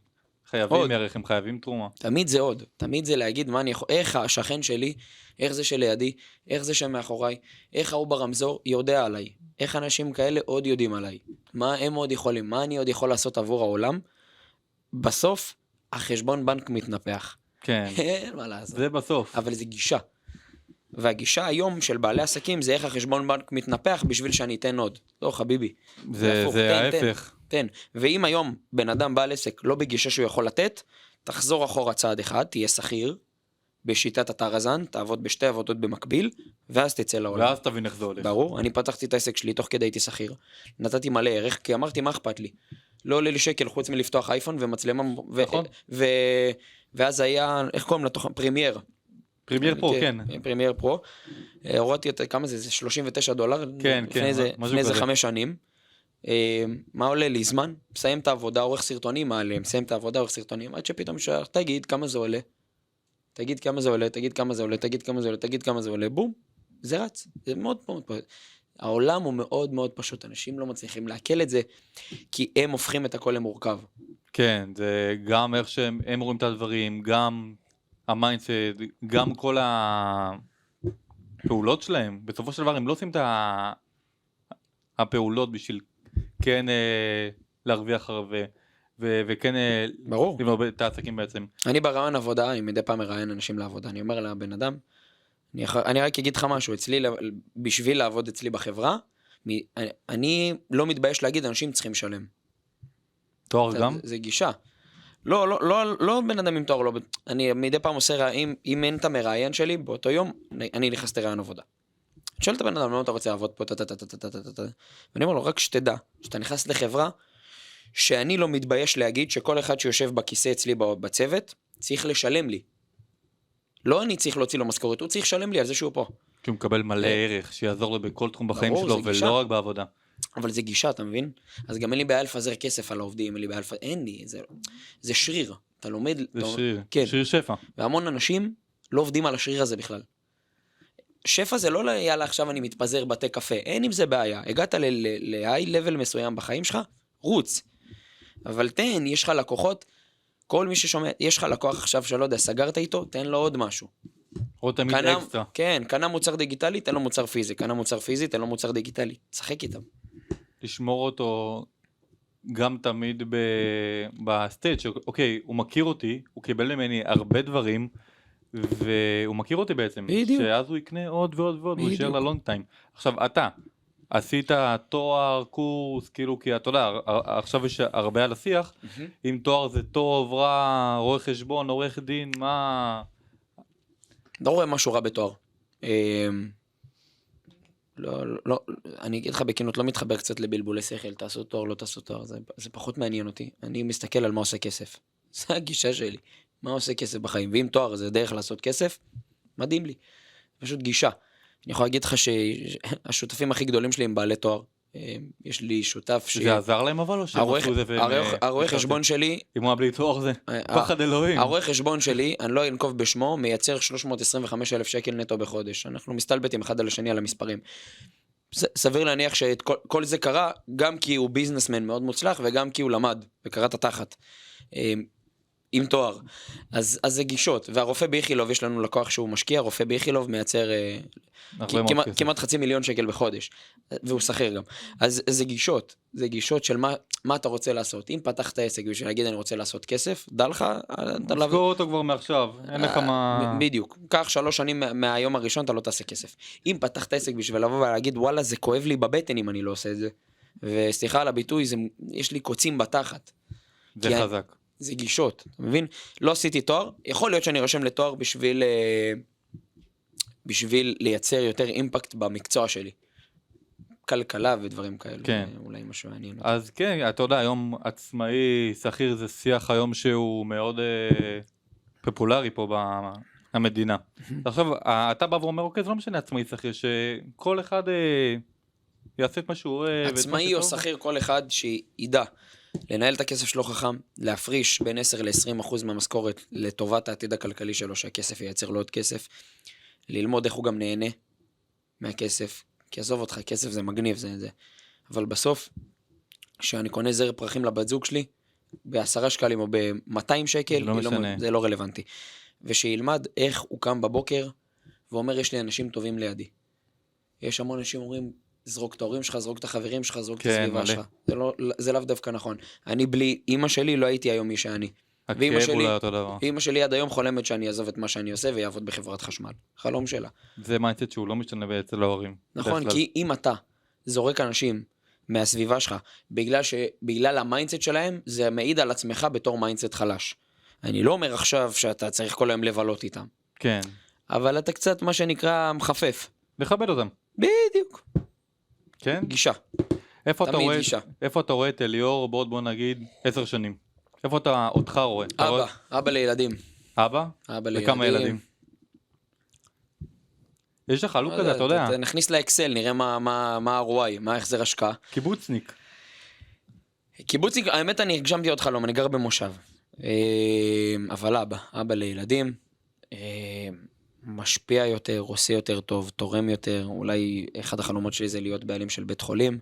חייבים ערך, הם חייבים תרומה. תמיד זה עוד. תמיד זה להגיד מה אני יכול, איך השכן שלי, איך זה שלידי, איך זה שמאחוריי, איך ההוא ברמזור יודע עליי. איך אנשים כאלה עוד יודעים עליי? מה הם עוד יכולים? מה אני עוד יכול לעשות עבור העולם? בסוף, החשבון בנק מתנפח. כן. אין מה לעשות. זה בסוף. אבל זה גישה. והגישה היום של בעלי עסקים זה איך החשבון בנק מתנפח בשביל שאני אתן עוד. לא, חביבי. זה ההפך. תן. ואם היום בן אדם בעל עסק לא בגישה שהוא יכול לתת, תחזור אחורה צעד אחד, תהיה שכיר, בשיטת הטרזן, תעבוד בשתי עבודות במקביל, ואז תצא לעולם. ואז תבין איך זה הולך. ברור, אני פתחתי את העסק שלי תוך כדי הייתי שכיר, נתתי מלא ערך, כי אמרתי מה אכפת לי. לא עולה לי שקל חוץ מלפתוח אייפון ומצלמה, נכון. ואז היה, איך קוראים לתוך, פרימייר. פרימייר פרו, כן. פרימייר פרו. הורדתי את, כמה זה? זה $39. כן, כן. לפני זה 5 שנים. מה עולה לי? זמן? מסיים את העבודה, עורך סרטונים מעלה, מסיים את העבודה, עורך סרטונים, עד שפתאום שואל, תגיד כמה זה עולה. תגיד כמה זה עולה, תגיד כמה זה עולה, תגיד כמה זה עולה, תגיד כמה זה עולה, בום, זה רץ. זה מאוד מאוד פשוט. העולם הוא מאוד מאוד פשוט, אנשים לא מצליחים להקל את זה, כי הם הופכים את הכל למורכב. כן, זה גם איך שהם רואים את הדברים, גם המיינדסט, גם כל הפעולות שלהם, בסופו של דבר הם לא עושים הפעולות בשביל כן להרוויח וכן ברור. לבנות את העסקים בעצם. אני ברעיון עבודה, אני מדי פעם מראיין אנשים לעבודה, אני אומר לבן אדם, אני רק אגיד לך משהו, בשביל לעבוד אצלי בחברה, אני לא מתבייש להגיד, אנשים צריכים לשלם. תואר גם? זה גישה. לא בן אדם עם תואר, אני מדי פעם עושה, אם אין את המראיין שלי, באותו יום, אני נכנס לראיון עבודה. שואל את הבן אדם, למה אתה רוצה לעבוד פה, ואני אומר לו, רק שתדע, שאתה נכנס לחברה, שאני לא מתבייש להגיד שכל אחד שיושב בכיסא אצלי בצוות, צריך לשלם לי. לא אני צריך להוציא לו משכורת, הוא צריך לשלם לי על זה שהוא פה. כי הוא מקבל מלא ערך, שיעזור לו בכל תחום בחיים שלו, ולא רק בעבודה. אבל זה גישה, אתה מבין? אז גם אין לי בעיה לפזר כסף על העובדים, אין לי, זה שריר. אתה לומד... זה שריר, כן. שריר שפע. והמון אנשים לא עובדים על השריר הזה בכלל. שפע זה לא יאללה, עכשיו אני מתפזר בתי קפה, אין עם זה בעיה. הגעת להיי לבל מסוים בחיים שלך, רוץ. אבל תן, יש לך לקוחות, כל מי ששומע, יש לך לקוח עכשיו שלא יודע, סגרת איתו, תן לו עוד משהו. או תמיד אקסטרה. כן, קנה מוצר דיגיטלי, תן לו מוצר פיזי, קנה מוצר פיזי, תן לו מוצר דיגיטלי. תשחק איתם. לשמור אותו גם תמיד בסטייג' אוקיי, הוא מכיר אותי, הוא קיבל ממני הרבה דברים, והוא מכיר אותי בעצם. בדיוק. שאז הוא יקנה עוד ועוד ועוד, הוא יישאר ללונג טיים. עכשיו, אתה עשית תואר, קורס, כאילו, כי אתה יודע, עכשיו יש הרבה על השיח, אם תואר זה טוב, רע, רואה חשבון, עורך דין, מה... לא רואה משהו רע בתואר. לא, אני אגיד לך בכנות, לא מתחבר קצת לבלבולי שכל, תעשו תואר, לא תעשו תואר, זה פחות מעניין אותי. אני מסתכל על מה עושה כסף. זה הגישה שלי. מה עושה כסף בחיים? ואם תואר זה דרך לעשות כסף, מדהים לי. פשוט גישה. אני יכול להגיד לך שהשותפים הכי גדולים שלי הם בעלי תואר. יש לי שותף זה עזר להם אבל או הרואה חשבון שלי... אם הוא בלי תואר זה פחד אלוהים. הרואה חשבון שלי, אני לא אנקוב בשמו, מייצר 325,000 שקל נטו בחודש. אנחנו מסתלבטים אחד על השני על המספרים. סביר להניח שכל זה קרה, גם כי הוא ביזנסמן מאוד מוצלח, וגם כי הוא למד, וקרא את התחת. עם תואר. אז זה גישות. והרופא באיכילוב, יש לנו לקוח שהוא משקיע, רופא באיכילוב מייצר כמעט 500,000 שקל בחודש. והוא שכיר גם. אז זה גישות. זה גישות של מה אתה רוצה לעשות. אם פתחת עסק בשביל להגיד אני רוצה לעשות כסף, דע לך... תסגור אותו כבר מעכשיו. אין לך מה... בדיוק. כך 3 שנים מהיום הראשון אתה לא תעשה כסף. אם פתחת עסק בשביל לבוא ולהגיד וואלה זה כואב לי בבטן אם אני לא עושה את זה. וסליחה על הביטוי, יש לי קוצים בתחת. זה חזק. זה גישות, אתה מבין? לא עשיתי תואר, יכול להיות שאני רושם לתואר בשביל לייצר יותר אימפקט במקצוע שלי. כלכלה ודברים כאלו, כן. אולי משהו מעניין. אז כן, אתה יודע, היום עצמאי, שכיר זה שיח היום שהוא מאוד פופולרי פה במדינה. עכשיו, אתה בא ואומר, אוקיי, זה לא משנה עצמאי שכיר, שכל אחד יעשה את מה שהוא אוהב. עצמאי או שכיר, כל אחד שידע. לנהל את הכסף שלו חכם, להפריש בין 10 ל-20% מהמשכורת לטובת העתיד הכלכלי שלו, שהכסף ייצר לו עוד כסף, ללמוד איך הוא גם נהנה מהכסף, כי עזוב אותך, כסף זה מגניב, זה. אבל בסוף, כשאני קונה זר פרחים לבת זוג שלי, ב10 שקלים או ב200 שקל, זה לא רלוונטי. ושילמד איך הוא קם בבוקר, ואומר, יש לי אנשים טובים לידי. יש המון אנשים אומרים, זרוק את ההורים שלך, זרוק את החברים שלך, זרוק את הסביבה שלך. זה לאו דווקא נכון. אני בלי אמא שלי לא הייתי היום מי שאני. ואמא שלי עד היום חולמת שאני אעזוב את מה שאני עושה ויעבוד בחברת חשמל. חלום שלה. זה מיינדסט שהוא לא משתנה אצל ההורים. נכון, כי אם אתה זורק אנשים מהסביבה שלך, בגלל המיינדסט שלהם, זה מעיד על עצמך בתור מיינדסט חלש. אני לא אומר עכשיו שאתה צריך כל היום לבלות איתם. כן. אבל אתה קצת מה שנקרא מחפף. לכבד אותם. בדיוק. כן? גישה. איפה אתה רואה את אליאור בעוד בוא נגיד 10 שנים? איפה אותך רואה? אבא לילדים. אבא? אבא לילדים. וכמה ילדים? יש לך לוק כזה, אתה יודע. נכניס לאקסל, נראה מה הרואי, מה החזר השקעה. קיבוצניק. קיבוצניק, האמת אני הגשמתי אותך לא, אני גר במושב. אבל אבא לילדים. משפיע יותר, עושה יותר טוב, תורם יותר, אולי אחד החלומות שלי זה להיות בעלים של בית חולים.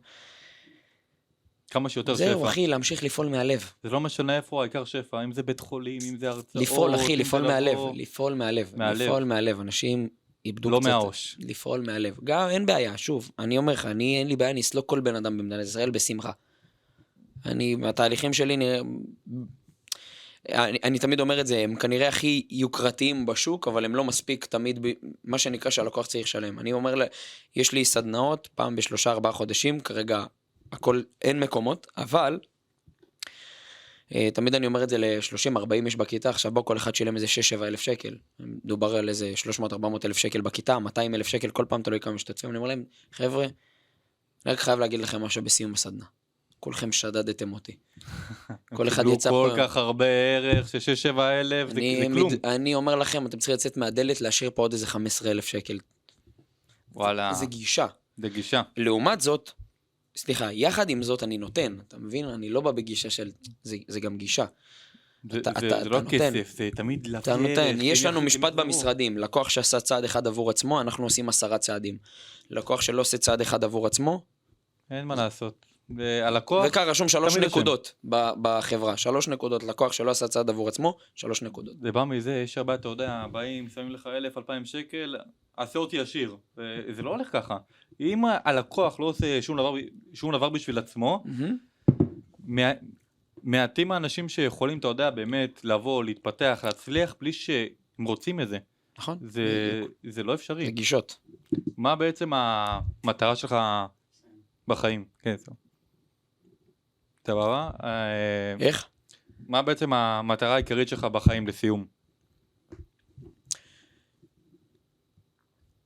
כמה שיותר שפע. זהו אחי, להמשיך לפעול מהלב. זה לא משנה איפה, העיקר שפע, אם זה בית חולים, אם זה הרצאות. לפעול אחי, לפעול מהלב, לפעול מהלב. אנשים איבדו לא קצת, מהראש. לפעול מהלב. גם אין בעיה, שוב, אני אומר לך, אין לי בעיה, אני אסלוק כל בן אדם במדינת ישראל בשמחה. התהליכים שלי אני תמיד אומר את זה, הם כנראה הכי יוקרתיים בשוק, אבל הם לא מספיק תמיד, מה שנקרא שהלקוח צריך לשלם. אני אומר, יש לי סדנאות, פעם ב3-4 חודשים, כרגע הכל, אין מקומות, אבל, תמיד אני אומר את זה ל30-40 איש בכיתה, עכשיו בוא כל אחד שילם איזה 6-7 אלף שקל, דובר על איזה 300-400 אלף שקל בכיתה, 200 אלף שקל, כל פעם תלוי כמה משתתפים, אני אומר להם, חבר'ה, אני רק חייב להגיד לכם משהו בסיום הסדנה. כולכם שדדתם אותי. כל אחד יצא פה... כל כך הרבה ערך, ש6-7 אלף, זה כלום. אני אומר לכם, אתם צריכים לצאת מהדלת, להשאיר פה עוד איזה 15 אלף שקל. וואלה. זה גישה. זה גישה. לעומת זאת, סליחה, יחד עם זאת אני נותן, אתה מבין? אני לא בא בגישה של... זה גם גישה. זה לא כסף, זה תמיד לפי אתה נותן. יש לנו משפט במשרדים, לקוח שעשה צעד אחד עבור עצמו, אנחנו עושים 10 צעדים. לקוח שלא עושה צעד אחד עבור עצמו, אין מה לעשות. הלקוח... וכך רשום 3 נקודות בחברה, 3 נקודות, לקוח שלא עשה צעד עבור עצמו, 3 נקודות. זה בא מזה, יש הרבה, אתה יודע, באים, שמים לך 1,000-2,000 שקל, עשה אותי ישיר. זה לא הולך ככה. אם הלקוח לא עושה שום דבר בשביל עצמו, מעטים האנשים שיכולים, אתה יודע, באמת לבוא, להתפתח, להצליח, בלי שהם רוצים את זה. נכון. זה לא אפשרי. זה גישות. מה בעצם המטרה שלך בחיים? כן, זהו. סבבה? איך? מה בעצם המטרה העיקרית שלך בחיים לסיום?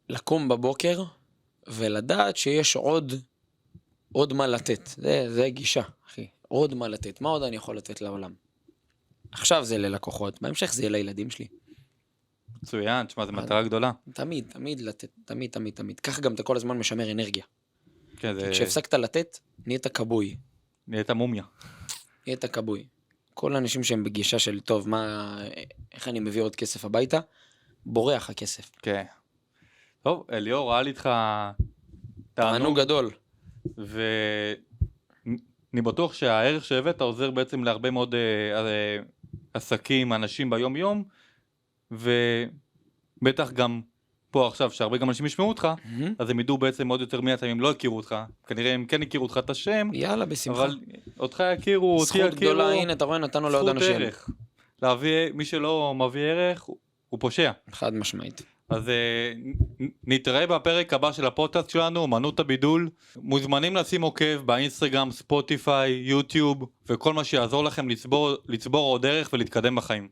לקום בבוקר ולדעת שיש עוד מה לתת. זה גישה, אחי. עוד מה לתת. מה עוד אני יכול לתת לעולם? עכשיו זה ללקוחות, בהמשך זה יהיה לילדים שלי. מצוין, תשמע, זו מטרה גדולה. תמיד לתת, תמיד. כך גם אתה כל הזמן משמר אנרגיה. כן, זה... כשהפסקת לתת, נהיית כבוי. נהיית מומיה. נהיית כבוי. כל האנשים שהם בגישה של, טוב, איך אני מביא עוד כסף הביתה? בורח הכסף. כן. טוב, אליאור, ראה לי איתך תענוג גדול. ואני בטוח שהערך שהבאת עוזר בעצם להרבה מאוד עסקים, אנשים ביום יום, ובטח גם פה עכשיו, שהרבה גם אנשים ישמעו אותך, אז הם ידעו בעצם עוד יותר מי אתה, אם לא הכירו אותך. כנראה הם כן הכירו אותך את השם. יאללה, בשמחה. אבל אותך יכירו, אותי יכירו. זכות גדולה, הנה, אתה רואה, נתנו לעוד אנשים. זכות ערך. להביא, מי שלא מביא ערך, הוא פושע. חד משמעית. אז נתראה בפרק הבא של הפודקאסט שלנו, אמנות הבידול. מוזמנים לשים עוקב באינסטגרם, ספוטיפיי, יוטיוב, וכל מה שיעזור לכם לצבור עוד ערך ולהתקדם בחיים.